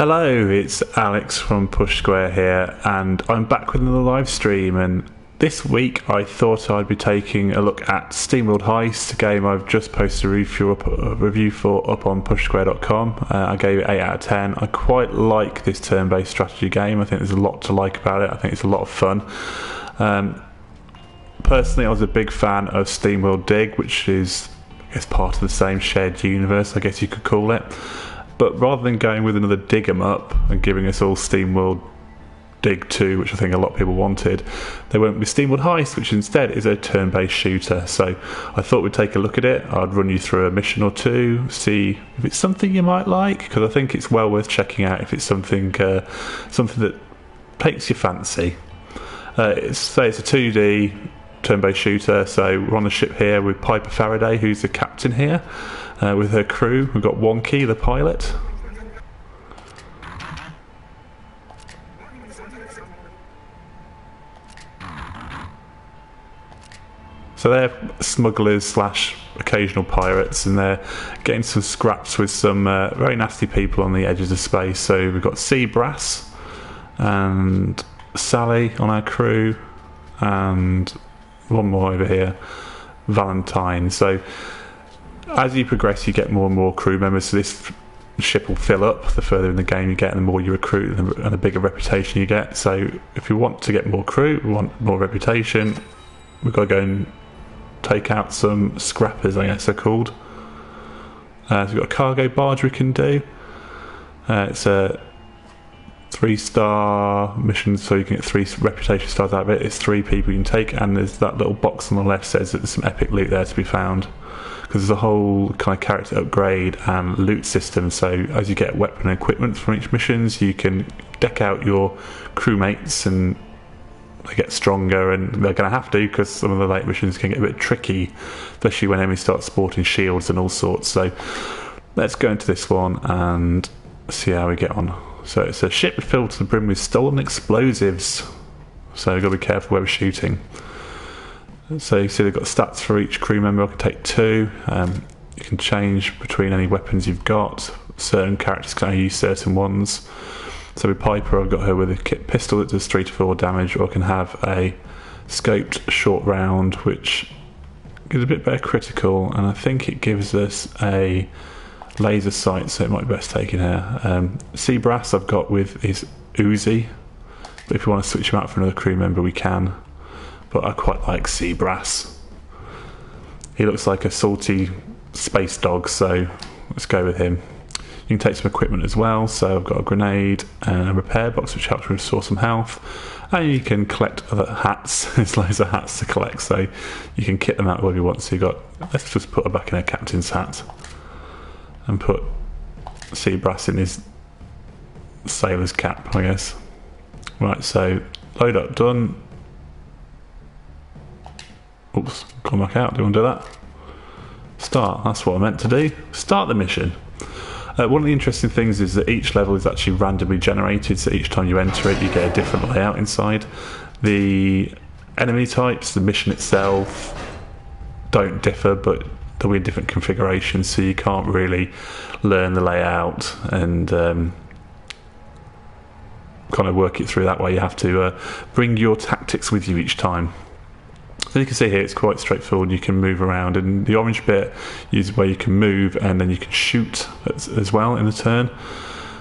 Hello, it's Alex from Push Square here, and I'm back with another live stream. And this week I thought I'd be taking a look at SteamWorld Heist, a game I've just posted a review for up on pushsquare.com. I gave it 8 out of 10. I quite like this turn-based strategy game. I think there's a lot to like about it. I think it's a lot of fun. Personally, I was a big fan of SteamWorld Dig, which is part of the same shared universe, I guess you could call it. But rather than going with another dig 'em up and giving us all SteamWorld Dig 2, which I think a lot of people wanted, they went with SteamWorld Heist, which instead is a turn-based shooter. So I thought we'd take a look at it. I'd run you through a mission or two, see if it's something you might like, because I think it's well worth checking out if it's something that takes your fancy. It's a 2D turn-based shooter, so we're on the ship here with Piper Faraday, who's the captain here. With her crew, we've got Wonky, the pilot. So they're smugglers slash occasional pirates, and they're getting some scraps with some very nasty people on the edges of space. So we've got Sea Brass and Sally on our crew, and one more over here, Valentine. So as you progress, you get more and more crew members, so this ship will fill up the further in the game you get, and the more you recruit and the bigger reputation you get. So if we want to get more crew, we want more reputation, we've got to go and take out some scrappers, I guess they're called. So we've got a cargo barge we can do. It's a 3-star mission, so you can get 3 reputation stars out of it. It's 3 people you can take, and there's that little box on the left says that there's some epic loot there to be found, because there's a whole kind of character upgrade and loot system. So as you get weapon and equipment from each missions, you can deck out your crewmates, and they get stronger, and they're going to have to, because some of the late missions can get a bit tricky, especially when enemies start sporting shields and all sorts. So let's go into this one and see how we get on. So it's a ship filled to the brim with stolen explosives, so you've got to be careful where we're shooting. So you see they've got stats for each crew member. I can take 2. You can change between any weapons you've got. Certain characters can only use certain ones. So with Piper, I've got her with a pistol that does 3 to 4 damage, or I can have a scoped short round, which gives a bit better critical, and I think it gives us a laser sight, so it might be best taking her. Sea Brass I've got with his Uzi, but if we want to switch him out for another crew member we can, but I quite like Sea Brass. He looks like a salty space dog, so let's go with him. You can take some equipment as well, so I've got a grenade and a repair box which helps restore some health, and you can collect other hats. There's loads of hats to collect, so you can kit them out wherever you want. So you got, let's just put her back in her captain's hat and put Sea Brass in his sailor's cap, I guess. Right, so load up done. Oops, come back out. Do you want to do that? Start, that's what I meant to do. Start the mission. One of the interesting things is that each level is actually randomly generated, so each time you enter it you get a different layout inside. The enemy types, the mission itself, don't differ, but there'll be different configurations, so you can't really learn the layout and kind of work it through that way. You have to bring your tactics with you each time. So you can see here it's quite straightforward. You can move around, and the orange bit is where you can move and then you can shoot as well in the turn.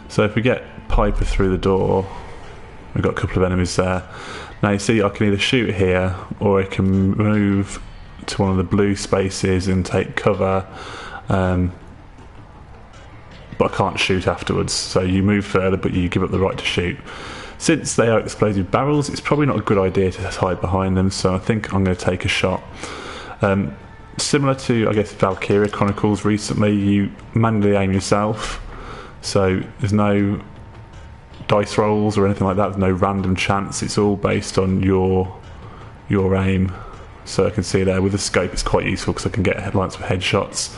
So if we get Piper through the door, we've got a couple of enemies there. Now you see I can either shoot here, or I can move to one of the blue spaces and take cover, but I can't shoot afterwards. So you move further, but you give up the right to shoot. Since they are explosive barrels, it's probably not a good idea to hide behind them, so I think I'm going to take a shot. Similar to, I guess, Valkyria Chronicles recently, you manually aim yourself, so there's no dice rolls or anything like that. There's no random chance. It's all based on your aim. So I can see there with the scope it's quite useful, because I can get headlights for headshots.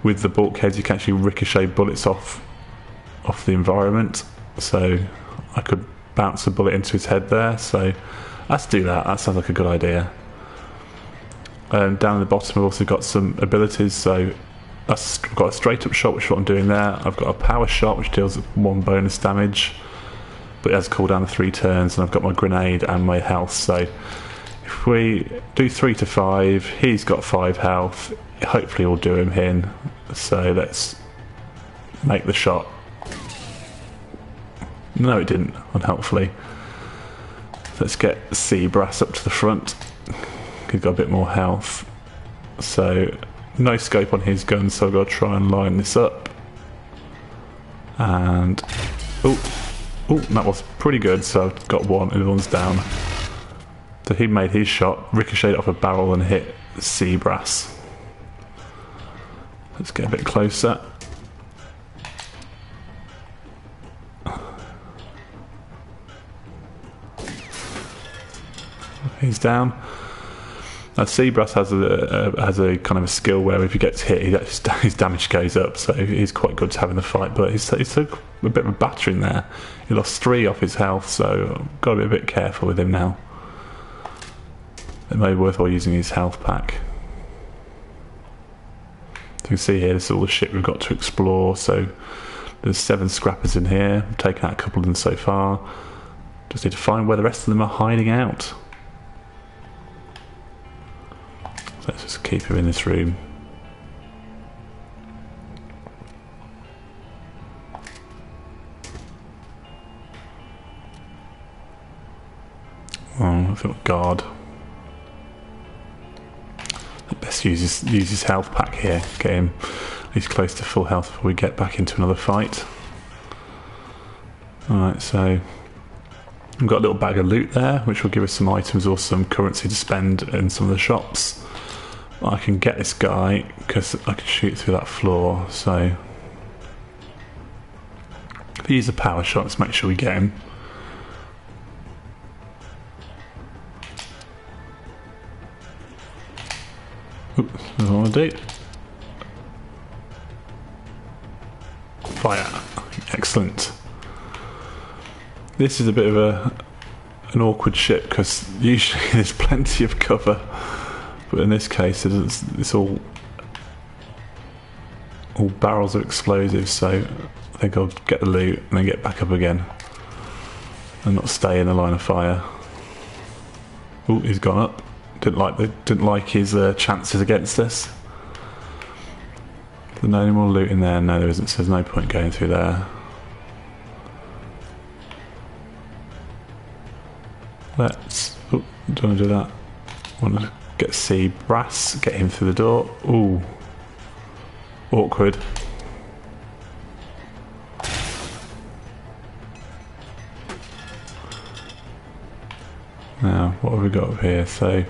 With the bulkheads you can actually ricochet bullets off the environment, so I could bounce a bullet into his head there. So let's do that. That sounds like a good idea. Down at the bottom we've also got some abilities, so I've got a straight up shot, which is what I'm doing there. I've got a power shot, which deals 1 bonus damage, but it has a cooldown of 3 turns, and I've got my grenade and my health. So if we do 3 to 5, he's got 5 health. Hopefully we'll do him in. So let's make the shot. No, it didn't, unhelpfully. Let's get Seabrass up to the front. He's got a bit more health. So no scope on his gun, so I've got to try and line this up. And oh, that was pretty good. So I've got one, and the one's down. So he made his shot, ricocheted off a barrel and hit Seabrass. Let's get a bit closer. He's down. Now Seabrass has a kind of a skill where if he gets hit, his damage goes up, so he's quite good to have in the fight. But he took a bit of a battering there. He lost 3 off his health, so I've got to be a bit careful with him now. It may be worthwhile using his health pack. You can see here, this is all the shit we've got to explore. So there's 7 scrappers in here. I've taken out a couple of them so far. Just need to find where the rest of them are hiding out. Let's just keep him in this room. Oh, I think guard. Best use his health pack here. Get him at least close to full health before we get back into another fight. Alright, so we've got a little bag of loot there, which will give us some items or some currency to spend in some of the shops. I can get this guy because I can shoot through that floor, so if we use a power shot, let's make sure we get him. Oops, that's what I want to do. Fire. Excellent. This is a bit of an awkward ship because usually there's plenty of cover. But in this case, it's all barrels of explosives, so I think I'll get the loot and then get back up again and not stay in the line of fire. Oh, he's gone up. Didn't like his chances against us. Is there any more loot in there? No, there isn't. So there's no point going through there. Let's. Oh, don't want to do that. Want to get Seabrass, get him through the door. Ooh, awkward. Now, what have we got up here? So,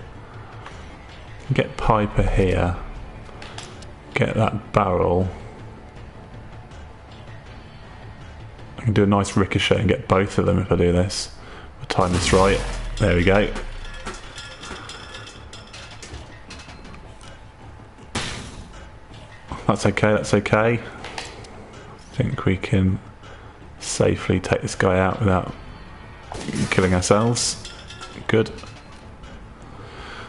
get Piper here. Get that barrel. I can do a nice ricochet and get both of them if I do this. I'll time this right. There we go. That's okay, that's okay. I think we can safely take this guy out without killing ourselves. Good.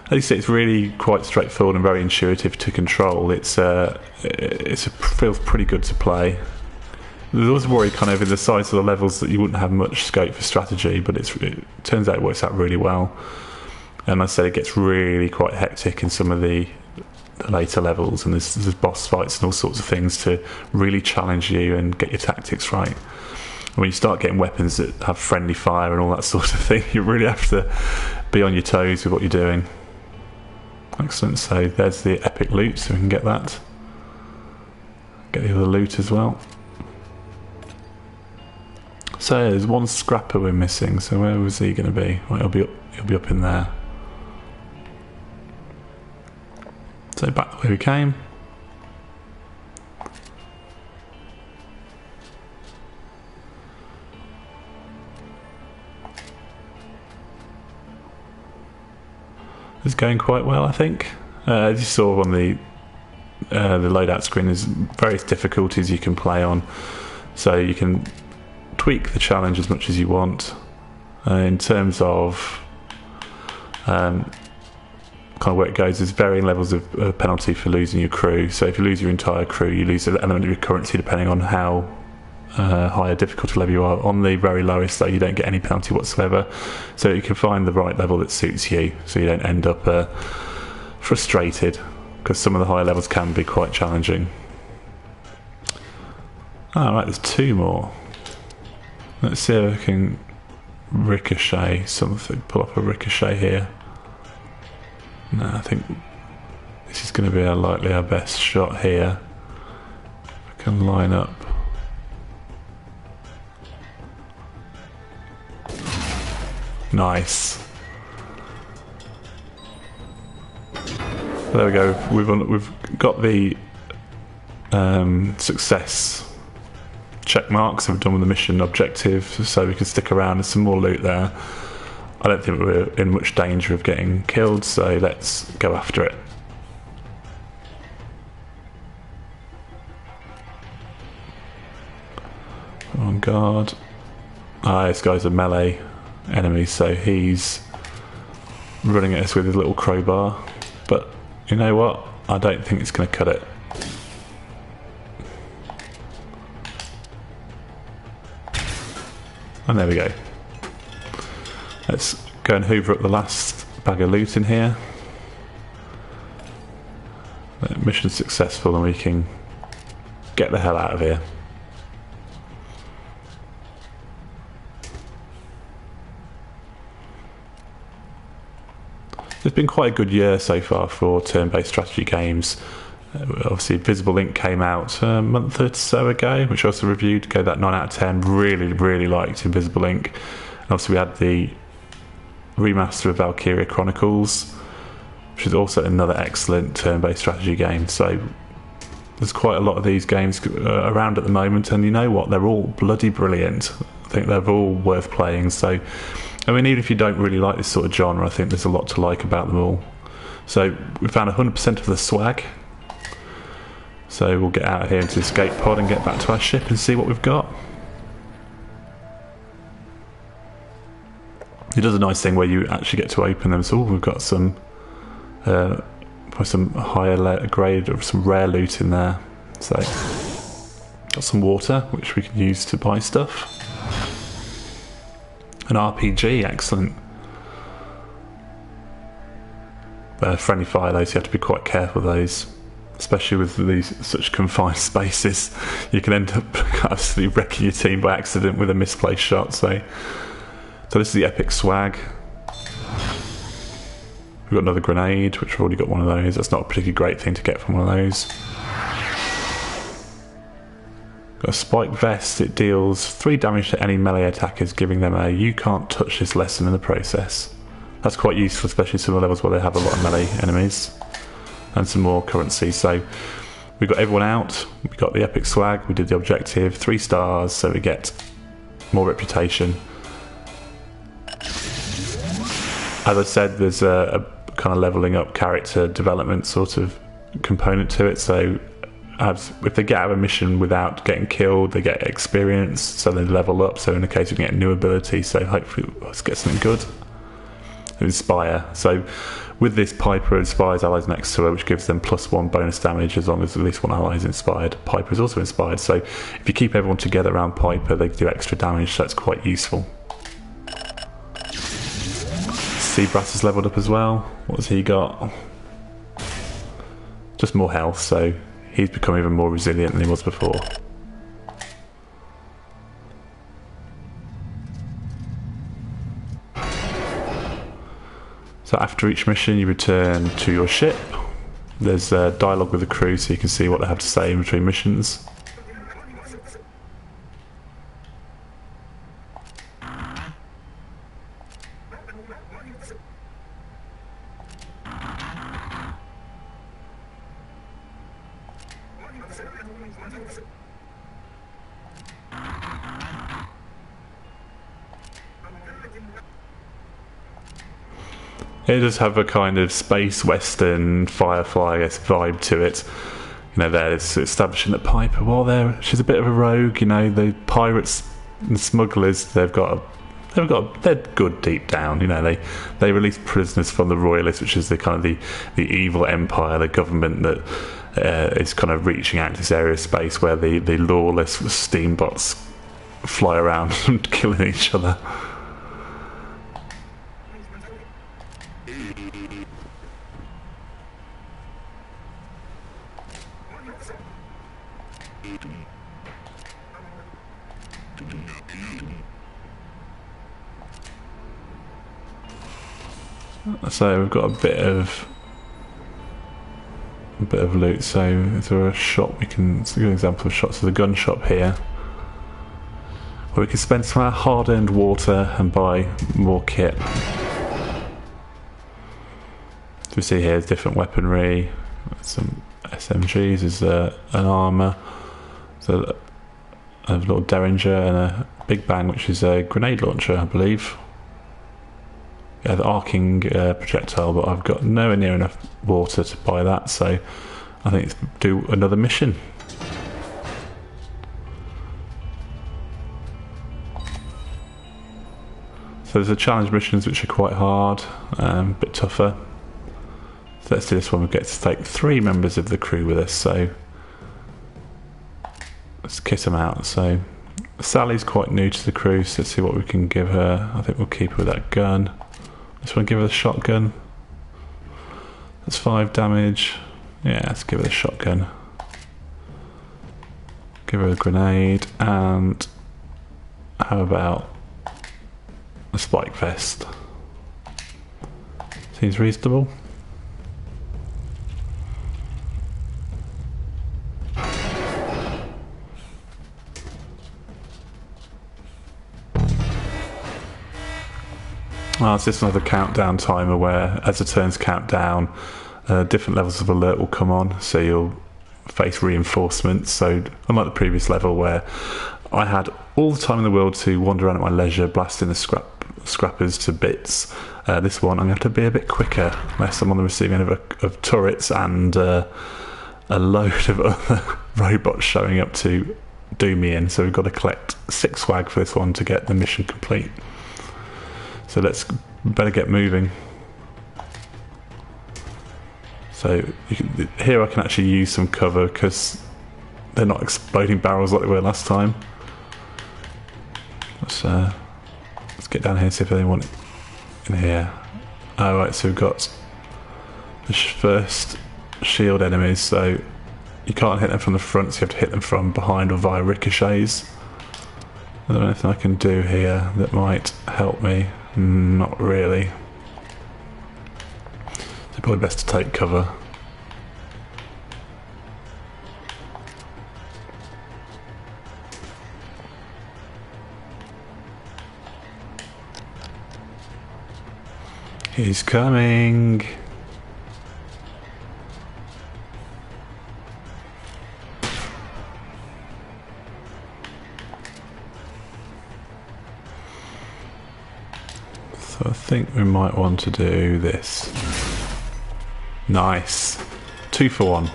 As you see, it's really quite straightforward and very intuitive to control. It feels pretty good to play. There's always worry kind of in the size of the levels that you wouldn't have much scope for strategy, but it turns out it works out really well. And I said it gets really quite hectic in some of the later levels, and there's boss fights and all sorts of things to really challenge you and get your tactics right. And when you start getting weapons that have friendly fire and all that sort of thing, you really have to be on your toes with what you're doing. Excellent, so there's the epic loot, so we can get that. Get the other loot as well. So there's one scrapper we're missing, so where was he going to be? Well, he'll be up in there. So back the way we came. It's going quite well, I think. As you saw on the loadout screen, there's various difficulties you can play on, so you can tweak the challenge as much as you want. In terms of kind kind of where it goes. There's varying levels of penalty for losing your crew. So if you lose your entire crew, you lose an element of your currency depending on how high a difficulty level you are. On the very lowest, though, you don't get any penalty whatsoever. So you can find the right level that suits you, so you don't end up frustrated, because some of the higher levels can be quite challenging. Right, there's 2 more. Let's see if I can ricochet something, pull off a ricochet here. No, I think this is going to be likely our best shot here. I can line up. Nice. There we go. We've got the success check marks. We've done with the mission objective, so we can stick around. There's some more loot there. I don't think we're in much danger of getting killed, so let's go after it. On guard. This guy's a melee enemy, so he's running at us with his little crowbar. But you know what? I don't think it's going to cut it. And there we go. Let's go and hoover up the last bag of loot in here. Mission successful, and we can get the hell out of here. It's been quite a good year so far for turn-based strategy games. Obviously, Visible Ink came out a month or so ago, which I also reviewed. Gave that 9 out of 10. Really liked Invisible Ink. And obviously, we had the remaster of Valkyria Chronicles, which is also another excellent turn-based strategy game. So there's quite a lot of these games around at the moment, and you know what? They're all bloody brilliant. I think they're all worth playing. So, I mean, even if you don't really like this sort of genre, I think there's a lot to like about them all. So we found 100% of the swag. So we'll get out of here into the escape pod and get back to our ship and see what we've got. It does a nice thing where you actually get to open them. So we've got some higher grade or some rare loot in there. So got some water, which we can use to buy stuff. An RPG, excellent. Friendly fire, though, so you have to be quite careful of those, especially with these such confined spaces. You can end up absolutely wrecking your team by accident with a misplaced shot. So this is the epic swag. We've got another grenade, which we've already got one of those. That's not a particularly great thing to get from one of those. Got a spike vest. It deals 3 damage to any melee attackers, giving them a "you can't touch this" lesson in the process. That's quite useful, especially some of the levels where they have a lot of melee enemies. And some more currency. So we got everyone out. We got the epic swag. We did the objective. 3 stars, so we get more reputation. As I said, there's a kind of leveling up character development sort of component to it. So if they get out of a mission without getting killed, they get experience, so they level up. So in the case we get new ability, so hopefully let's get something good. Inspire. So with this, Piper inspires allies next to her, which gives them +1 bonus damage as long as at least one ally is inspired. Piper is also inspired, so if you keep everyone together around Piper, they do extra damage, so that's quite useful. Seabrass has leveled up as well. What has he got? Just more health, so he's become even more resilient than he was before. So after each mission you return to your ship. There's dialogue with the crew, so you can see what they have to say in between missions. It does have a kind of space western Firefly, I guess, vibe to it. You know, there it's establishing that Piper, she's a bit of a rogue. You know, the pirates and smugglers, they've got they're good deep down. You know, they release prisoners from the royalists, which is the kind of the evil empire, the government that is kind of reaching out to this area of space where the lawless steambots fly around and killing each other. So we've got a bit of loot. So is there a shop we can? It's a good example of shops. There's a gun shop here where we can spend some of our hard-earned water and buy more kit. So we see here there's different weaponry, some SMGs, there's an armour, so a little Derringer and a Big Bang, which is a grenade launcher, I believe. Yeah, the arcing projectile, but I've got nowhere near enough water to buy that, so I think it's do another mission. So there's the challenge missions which are quite hard, a bit tougher. So let's do this one. We get to take 3 members of the crew with us, so let's kit them out. So Sally's quite new to the crew, so let's see what we can give her. I think we'll keep her with that gun. Just want to give her a shotgun. That's 5 damage. Yeah, let's give her a shotgun. Give her a grenade, and how about a spike vest? Seems reasonable. It's just another countdown timer where, as the turns count down, different levels of alert will come on, so you'll face reinforcements. So unlike the previous level where I had all the time in the world to wander around at my leisure blasting the scrappers to bits, this one I'm going to have to be a bit quicker, unless I'm on the receiving end of turrets and a load of other robots showing up to do me in. So we've got to collect 6 swag for this one to get the mission complete. So better get moving. So here I can actually use some cover because they're not exploding barrels like they were last time. Let's get down here and see if they want it in here. Oh right, so we've got the first shield enemies, so you can't hit them from the front, so you have to hit them from behind or via ricochets. Is there anything I can do here that might help me? Not really. It's probably best to take cover. He's coming. So I think we might want to do this. Nice. 2 for 1.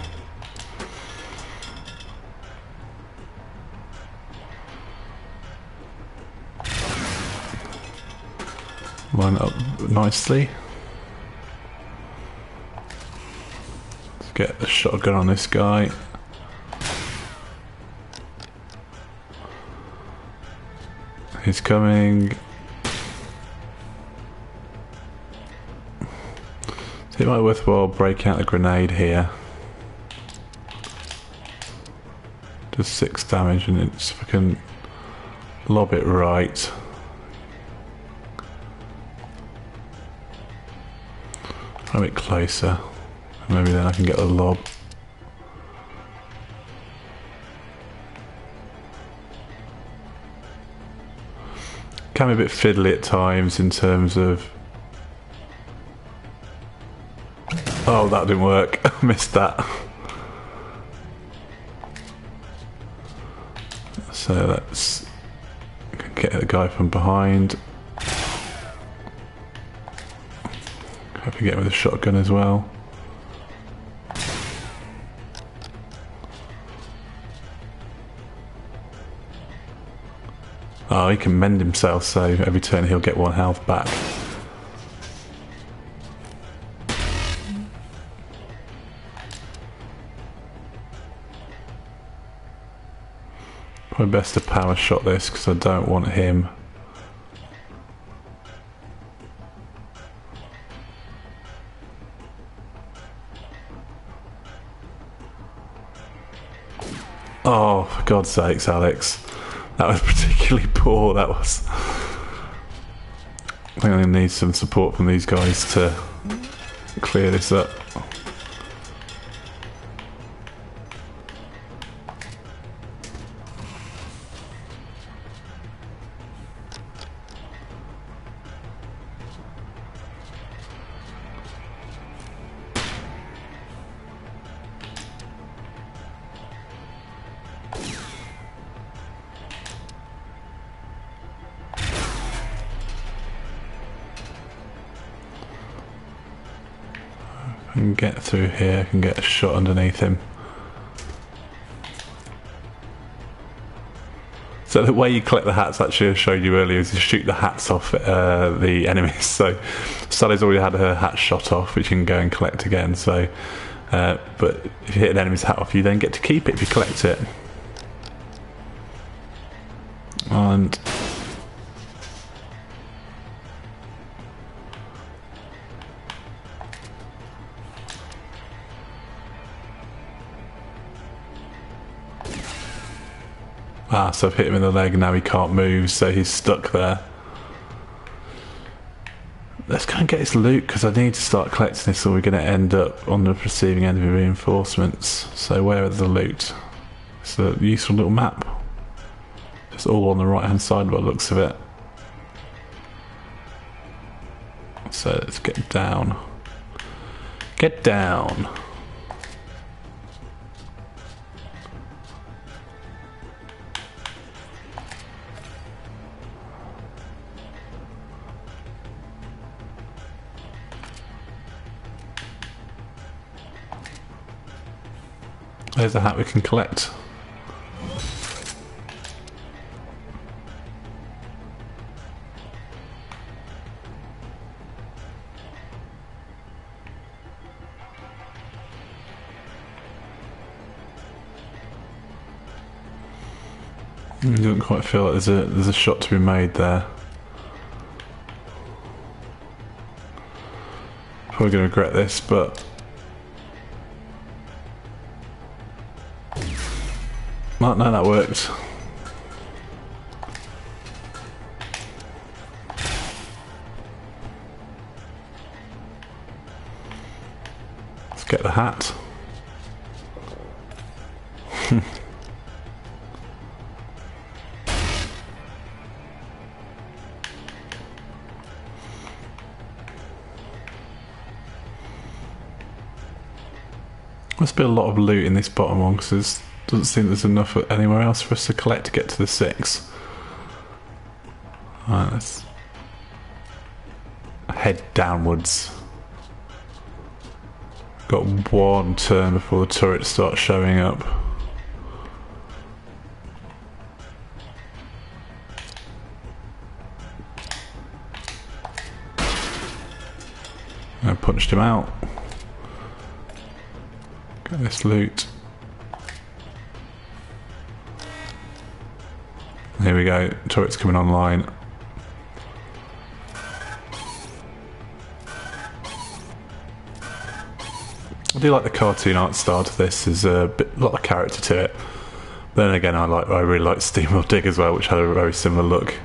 Line it up nicely. Let's get the shotgun on this guy. He's coming. It might be worthwhile breaking out the grenade here. Does 6 damage, and it's if I can lob it right. A bit closer. Maybe then I can get the lob. Can be a bit fiddly at times in terms of. Oh, that didn't work. I missed that. So let's get the guy from behind. Hope we get him with a shotgun as well. Oh Oh, he can mend himself, so every turn he'll get 1 health back. Probably best to power shot this because I don't want him. Oh, for God's sakes, Alex. That was particularly poor, that was. I think I'm going to need some support from these guys to clear this up. I can get through here, I can get a shot underneath him. So the way you collect the hats, actually I showed you earlier, is you shoot the hats off the enemies. So Sally's already had her hat shot off, which you can go and collect again. So, but if you hit an enemy's hat off, you then get to keep it if you collect it. And so I've hit him in the leg, now he can't move, so he's stuck there. Let's go and get his loot, because I need to start collecting this or we're going to end up on the receiving end of the reinforcements. So where are the loot? It's a useful little map. Just all on the right hand side by the looks of it. So let's get down. Get down! There's a hat we can collect. It doesn't quite feel like there's a shot to be made there. Probably going to regret this, but no, that worked. Let's get the hat. Must be a lot of loot in this bottom one because doesn't seem there's enough anywhere else for us to collect to get to the 6. Alright, let's head downwards. Got 1 turn before the turrets start showing up. I punched him out. Get this loot. Here we go, turret's coming online. I do like the cartoon art style to this, there's a lot of character to it. Then again, I really like SteamWorld Dig as well, which had a very similar look.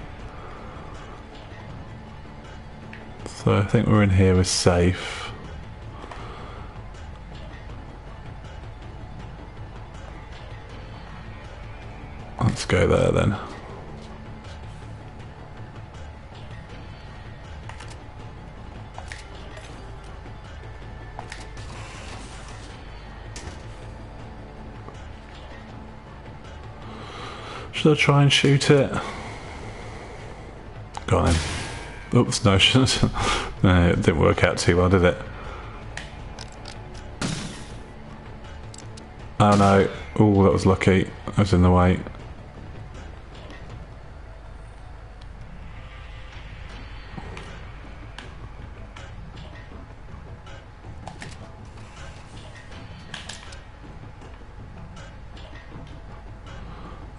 So I think we're in here, we're safe. Let's go there then. Should I try and shoot it? Go on then. Oops, no, shouldn't. No, it didn't work out too well, did it? Oh no. Oh, that was lucky. I was in the way.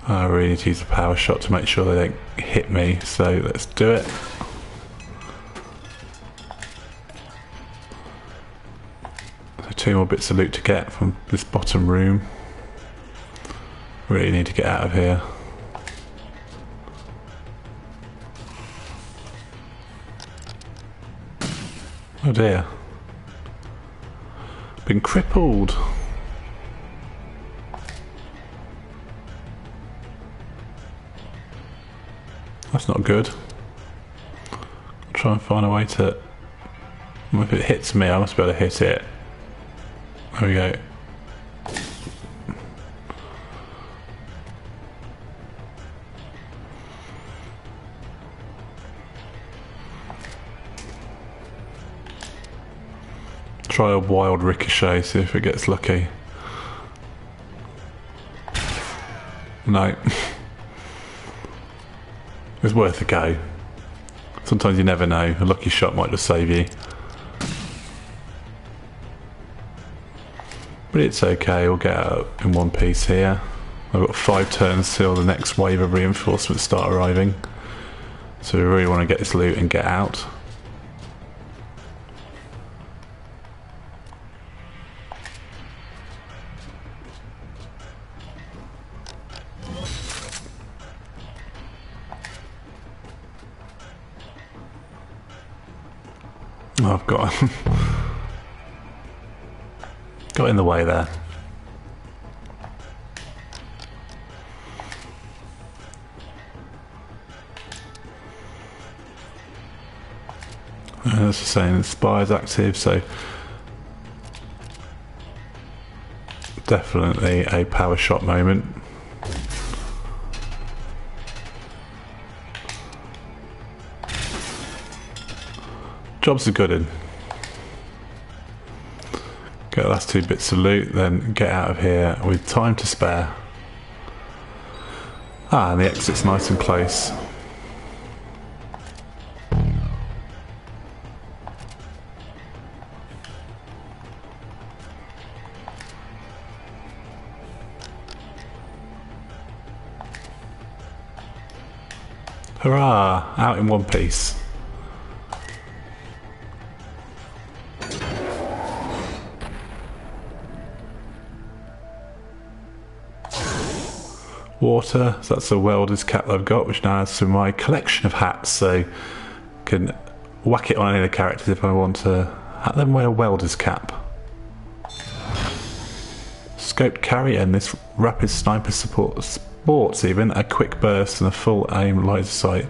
I really need to use a power shot to make sure they don't hit me, so let's do it. So 2 more bits of loot to get from this bottom room. Really need to get out of here. Oh dear. Been crippled. That's not good. I'll try and find a way to... If it hits me, I must be able to hit it. There we go. Try a wild ricochet, see if it gets lucky. No. It's worth a go. Sometimes you never know, a lucky shot might just save you. But it's okay, we'll get out in one piece here. I've got 5 turns till the next wave of reinforcements start arriving. So we really want to get this loot and get out. Oh, I've got in the way there. As I saying, the spire's active, so definitely a power shot moment. Job's a good one. Get the last 2 bits of loot, then get out of here with time to spare. Ah, and the exit's nice and close. Hurrah! Out in one piece. Water, so that's a welder's cap that I've got, which now adds to my collection of hats, so I can whack it on any of the characters if I want to have them wear a welder's cap. Scoped carry, and this rapid sniper sports even a quick burst and a full aim laser sight.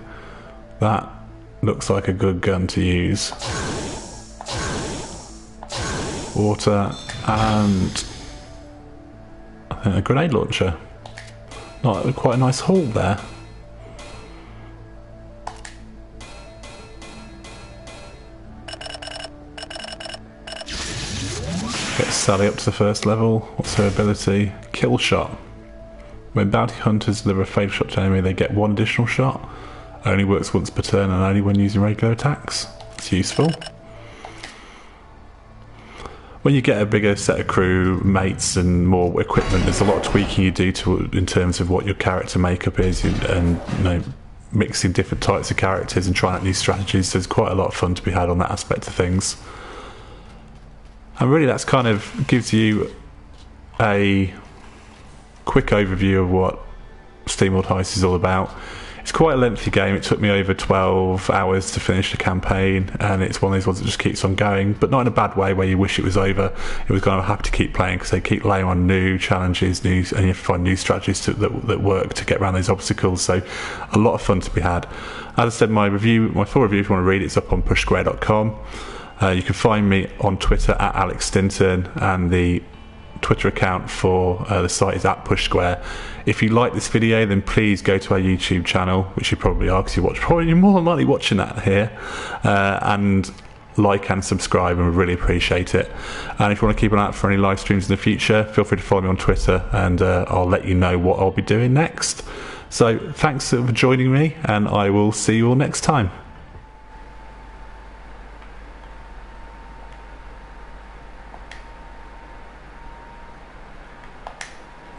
That looks like a good gun to use. Water and I think a grenade launcher. Not quite a nice haul there. Get Sally up to the first level. What's her ability? Kill shot. When bounty hunters deliver a fatal shot to an enemy, they get 1 additional shot. Only works once per turn and only when using regular attacks. It's useful. When you get a bigger set of crew, mates and more equipment, there's a lot of tweaking you do in terms of what your character makeup is, and you know, mixing different types of characters and trying out new strategies. There's quite a lot of fun to be had on that aspect of things. And really that's kind of gives you a quick overview of what SteamWorld Heist is all about. It's quite a lengthy game. It took me over 12 hours to finish the campaign, and it's one of these ones that just keeps on going, but not in a bad way where you wish it was over. It was kind of happy to keep playing because they keep laying on new challenges, and you have to find new strategies that work to get around those obstacles. So a lot of fun to be had. As I said, my full review, if you want to read it, it's up on pushsquare.com. You can find me on Twitter at Alex Stinton, and the Twitter account for the site is at PushSquare. If you like this video, then please go to our YouTube channel, which you probably are because you're more than likely watching that here, and like and subscribe, and we really appreciate it. And if you want to keep an eye out for any live streams in the future, feel free to follow me on Twitter, and I'll let you know what I'll be doing next. So thanks for joining me, and I will see you all next time.